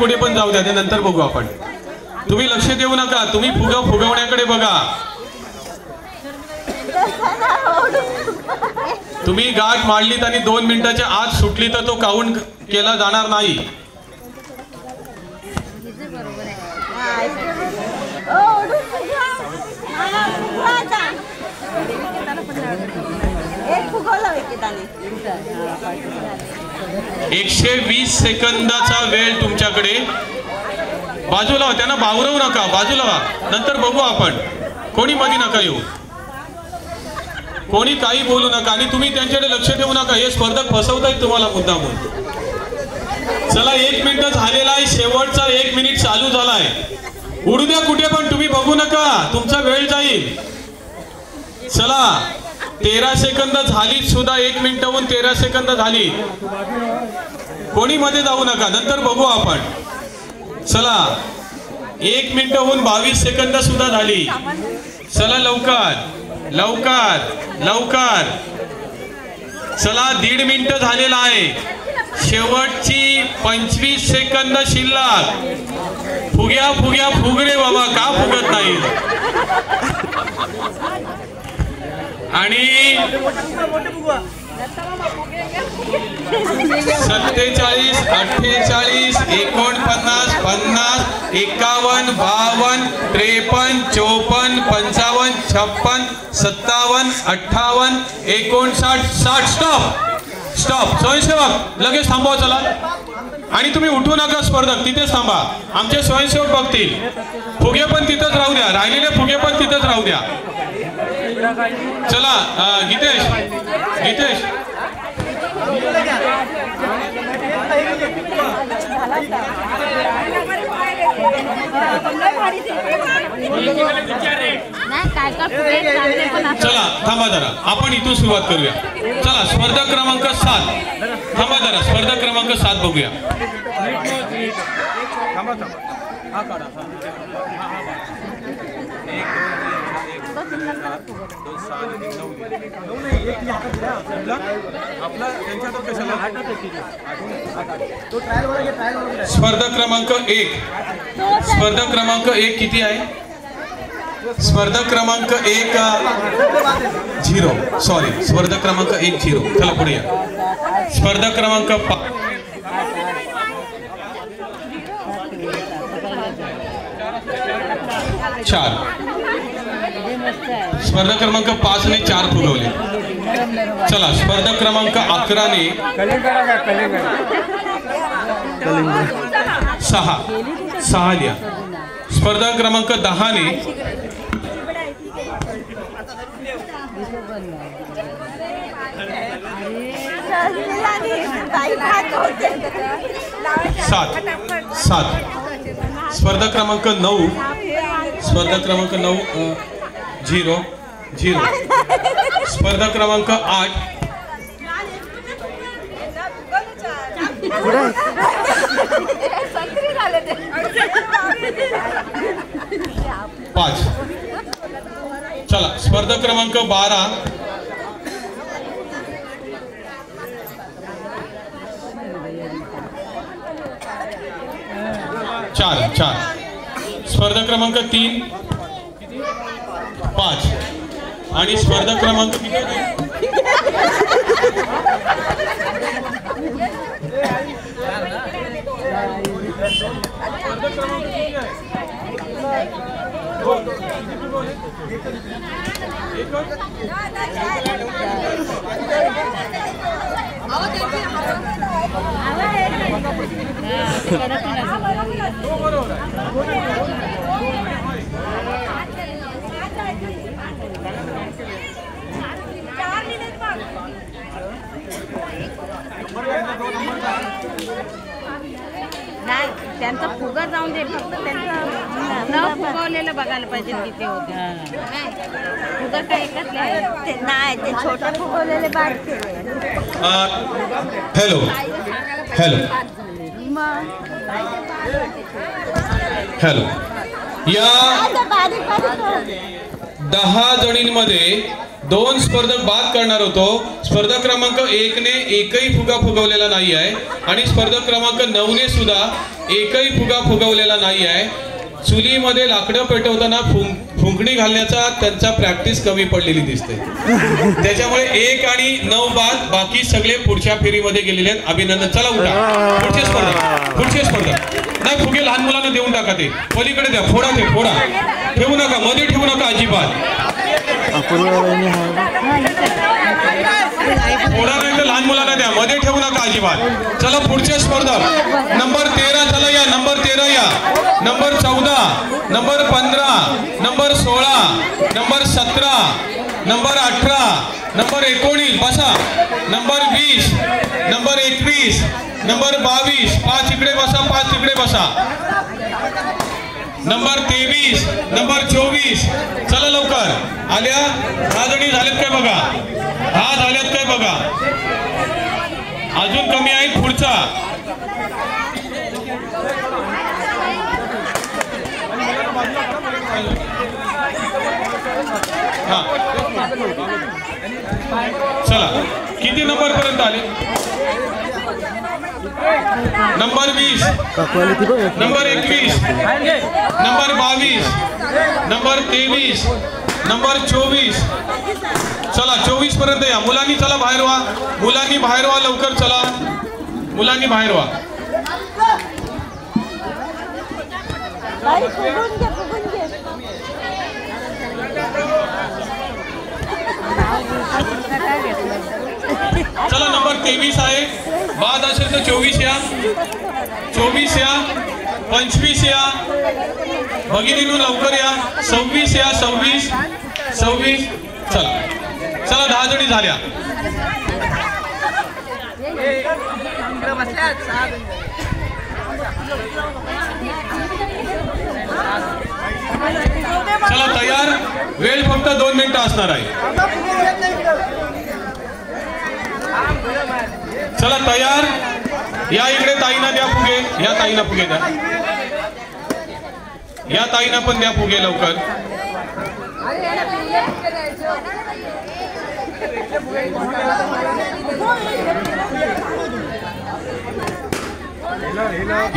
कुठे पण जाऊ द्या, ते नंतर बघू आपण. तुम्ही लक्ष देऊ नका, तुम्ही फुगा फुगवण्याकडे बघा. तुम्ही गाठ मांडलीत आणि 2 मिनिटाच्या आत सुटली तर तो काउंट केला जाणार नाही. एकशे 20 सेकंदाचा वेळ तुमच्याकडे. बाजूला व्हा, त्यांना बावरवू नका, बाजूला व्हा, नंतर बघू आपण. कोणी मध्ये नका येऊ, कोणी काही बोलू नका आणि तुम्ही त्यांच्याकडे लक्ष देऊ नका. हे स्पर्धक फसवतायत तुम्हाला मुद्दामून. चला 1 मिनिट झालेला आहे, शेवटचा 1 मिनिट चालू झालाय. उडू द्या कुठे पण, तुम्ही बघू नका, तुमचा वेळ जाईल. चला 13 सेकंद झाली सुद्धा, 1 मिनिटाहून 13 सेकंद झाली. कोणी मध्ये जाऊ नका, नंतर बघू आपण. चला 1 मिनिटाहून 22 सेकंद सुद्धा झाली. चला लवकर लवकर लवकर. चला 1.5 मिनिट झालेला आहे. शेवटची 25 सेकंद शिल्लक. फुग्या फुग्या फुग रे बाबा, का फुगत नाही? आणि 47, 48, 49, 50, 51, 52, 53, 54, 55, 56, 57, 58, 59, 60. Stop stop. स्वयंसेवक लगेच थांबवा. चला आणि तुम्ही उठू नका स्पर्धक, तिथेच थांबा. आमचे स्वयंसेवक बघतील. फुगे पण तिथेच राहू द्या, राहिलेले फुगे पण तिथेच राहू द्या. चला गीतेश गीतेश चला थांबा जरा, आपण इथून सुरुवात करूया. चला स्पर्धक क्रमांक 7. थांबा जरा, स्पर्धक क्रमांक 7 बघूया. स्पर्धक क्रमांक 1. स्पर्धक क्रमांक 1 किती आहे? स्पर्धक क्रमांक 1 0. सॉरी, स्पर्धक क्रमांक 1 0. चला पुढे या. स्पर्धक क्रमांक 4. स्पर्धक क्रमांक 5 ने 4 फुगवले. चला स्पर्धक क्रमांक 11 ने 6 लिया. स्पर्धक क्रमांक 10 ने 7. स्पर्धक क्रमांक 9. स्पर्धक क्रमांक 9 0 0. स्पर्धक क्रमांक 8. पाच. चला स्पर्धक क्रमांक 12. चार. स्पर्धक क्रमांक 3 5 आणि स्पर्धक क्रमांक नाही त्यांचा फुगा जाऊन दे, फक्त त्यांचं न फुगवलेलं बघायला पाहिजे तिथे होते. फुगा काय एकच नाही, ते छोटे फुगवलेले बाद केले. Hello hello hello. या 10 जणींमध्ये 2 स्पर्धक बाद करणार होतो. स्पर्धक क्रमांक 1 ने एकही फुगा फुगवलेला नाही आहे आणि स्पर्धक क्रमांक 9 ने सुद्धा एकही फुगा फुगवलेला नाही आहे. चुलीमध्ये लाकडं पेटवताना फुंकणी घालण्याचा त्यांचा प्रॅक्टिस कमी पडलेली दिसते. त्याच्यामुळे 1 आणि 9 बाद बाकी सगळे पुढच्या फेरीमध्ये गेलेले आहेत. अभिनंदन. चला उठा. पुढची स्पर्धा नाही. फुगे लहान मुलांना देऊन टाका. ते पलीकडे द्या. फोडा. ते फोडा. ठेवू नका. मध्ये ठेवू नका अजिबात. फोडा नाही तर लहान मुलांना द्या. मध्ये ठेवू नका अजिबात. चला पुढच्या स्पर्धा. नंबर 13 चला या. नंबर 13 या. Number 14, number 15, number 16, number 17, number 18, number 19 बसा. Number 20, number 21, number 22. 5 इकडे बसा. 5 इकडे बसा. Number 23, number 24. चला लवकर. आल्या 10 जणी झालेत काय बघा. 10 झाल्यात काय बघा. अजून कमी आहेत. पुढचा हा चला. किती नंबर पर्यंत आले. Number 20, number 21, number 22, number 23, number 24. चला 24 पर्यंत या. मुलांनी चला बाहेर व्हा. मुलांनी बाहेर व्हा. लवकर चला. मुलांनी बाहेर व्हा. चला नंबर 23 आहे. बाद असेल तर 24 या. 24 या. 25 या. भगिनींनो लवकर या. 26 या. 26. चला. चला 10 जणी झाल्या. चला तयार. वेळ फक्त 2 मिनिटं असणार आहे. चला तयार. या इकडे ताईंना द्या फुगे. या ताईंना फुगे द्या. या ताईंना पण द्या फुगे लवकर.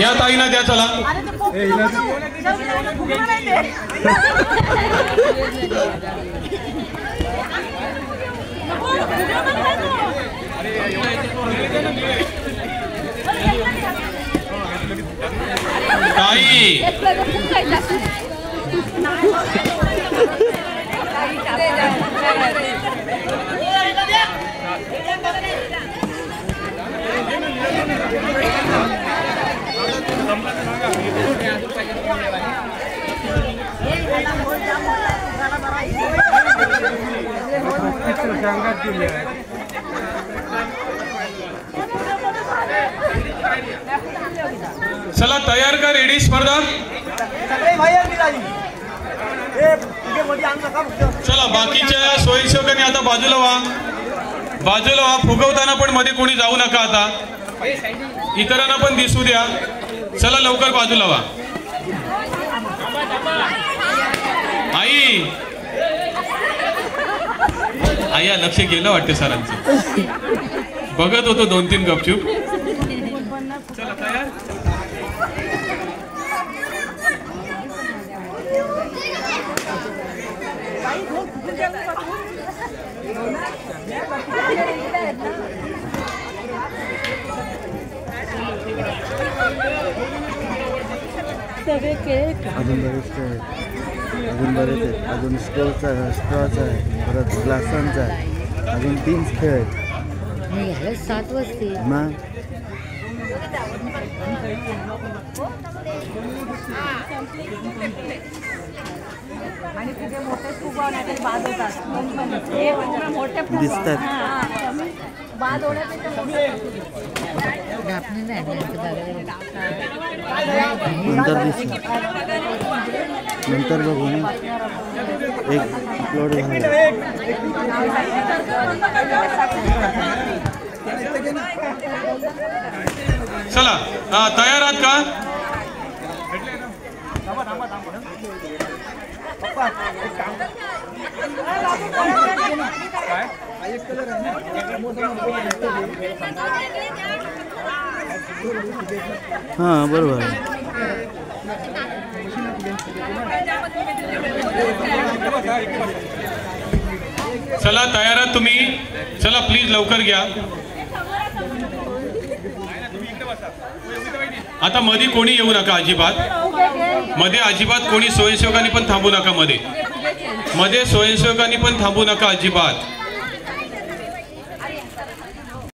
या ताईंना द्या. चला ताई. चला तयार का. रेडी स्पर्धा. चला बाकीच्या स्वयंसेवकांनी आता बाजूला व्हा. बाजूला व्हा. फुगवताना पण मध्ये कोणी जाऊ नका. आता इतरांना पण दिसू द्या. चला लवकर बाजूला व्हा. आई आया लक्ष गेलं वाटते सरांचं. बघत होतो 2-3 गपचूप. चला तयार. अजून बरेच आहेत. अजून स्ट्रॉचा आहे. परत ग्लासांचा आहे. अजून 3 खेळ आहेत. 7 वाजते. मग आणि तिथे मोठे फुगवण्याचे बाद होतात. हे मोठे दिसतात. बाद होण्यापेक्षा नंतर बघू ना. एक अपलोड झालं. चला तयार आहात का. हां बरोबर आहे. चला तयार आहात तुम्ही? चला प्लीज लवकर घ्या. आता मध्ये कोणी येऊ नका अजिबात. मध्ये अजिबात कोणी स्वयंसेवकांनी पण थांबू नका. मध्ये स्वयंसेवकांनी पण थांबू नका अजिबात.